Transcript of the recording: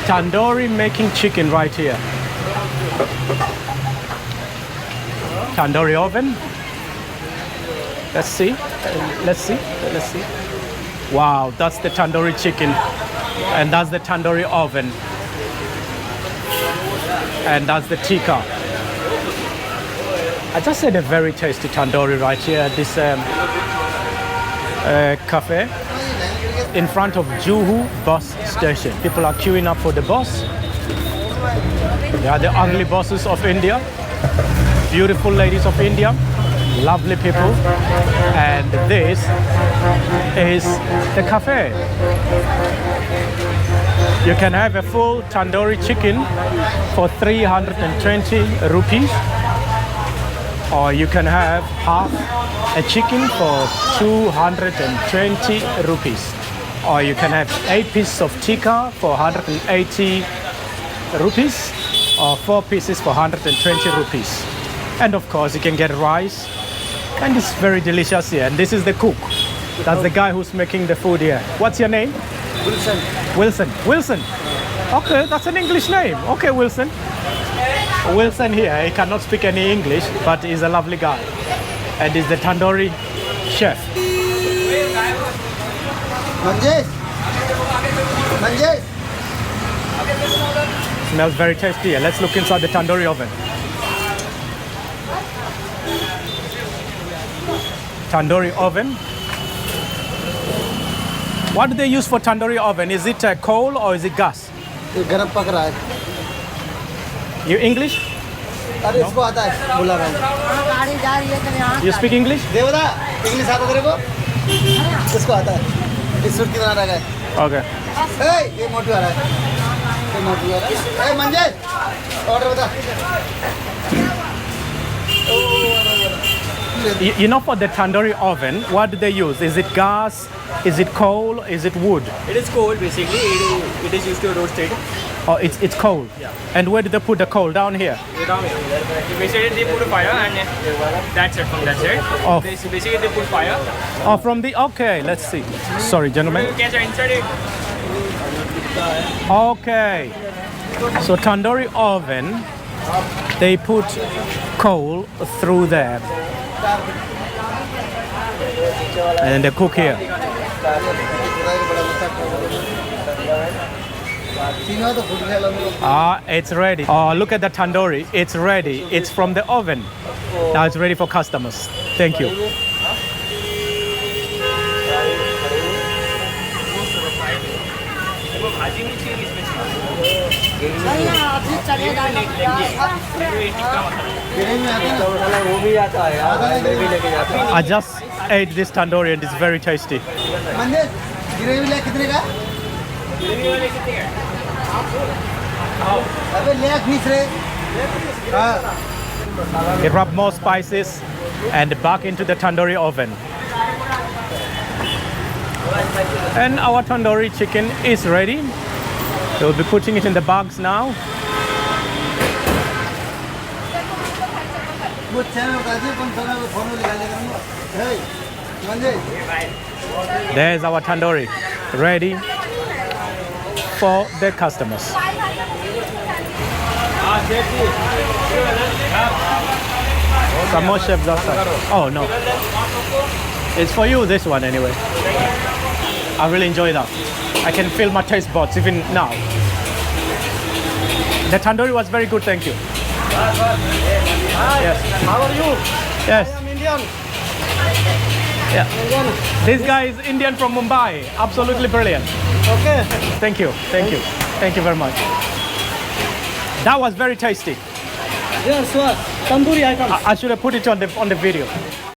Tandoori making chicken right here. Tandoori oven. Let's see. Let's see. Let's see. Wow, that's the tandoori chicken. And that's the tandoori oven. And that's the tikka. I just had a very tasty tandoori right here at this cafe in front of Juhu bus station. People are queuing up for the bus. They are the ugly bosses of India. Beautiful ladies of India. Lovely people. And this is the cafe. You can have a full tandoori chicken for 320 rupees. Or you can have half a chicken for 220 rupees. Or you can have 8 pieces of tikka for 180 rupees. Or 4 pieces for 120 rupees. And of course you can get rice. And it's very delicious here. And this is the cook. That's the guy who's making the food here. What's your name? Wilson. Wilson. Wilson. Okay, that's an English name. Okay, Wilson. Wilson here, he cannot speak any English, but he's a lovely guy. And he's the tandoori chef. Manjesh. Manjesh. Smells very tasty here. Let's look inside the tandoori oven. Tandoori oven. What do they use for tandoori oven? Is it coal or is it gas? ये गरम पक रहा है. You English? अरे इसको आता है बोला रहा हूँ. You speak English? Devda English आता तेरे को? इसको आता है. इस सूट कितना रहा है? Okay. ये मोटू आ रहा है. ये मोटू आ रहा है. मंजेश ऑर्डर बता. You know, for the tandoori oven, what do they use? Is it gas? Is it coal? Is it wood? It is coal basically. It is used to roast it. Oh, it's coal. Yeah. And where do they put the coal? Down here? Down here. Basically they put a fire and that's it from that side. Oh. Basically they put fire. Oh, from the... Okay, let's see. Sorry, gentlemen. You can inside it. Okay. So tandoori oven, they put coal through there. And then they cook here. It's ready. Oh, look at the tandoori. It's ready. It's from the oven. Now it's ready for customers. Thank you. I just ate this tandoori and it's very tasty. They rub more spices and back into the tandoori oven. And our tandoori chicken is ready. We'll be putting it in the bags now. There's our tandoori, ready for the customers. Some more chefs outside. Oh no, it's for you, this one anyway. I really enjoy that. I can feel my taste buds even now. The tandoori was very good, thank you. Yes. How are you? Yes. I am Indian. Yeah. Indian. This guy is Indian from Mumbai. Absolutely brilliant. Okay. Thank you. Thank you. Thank you very much. That was very tasty. Yes, sir. Tandoori items. I should have put it on the video.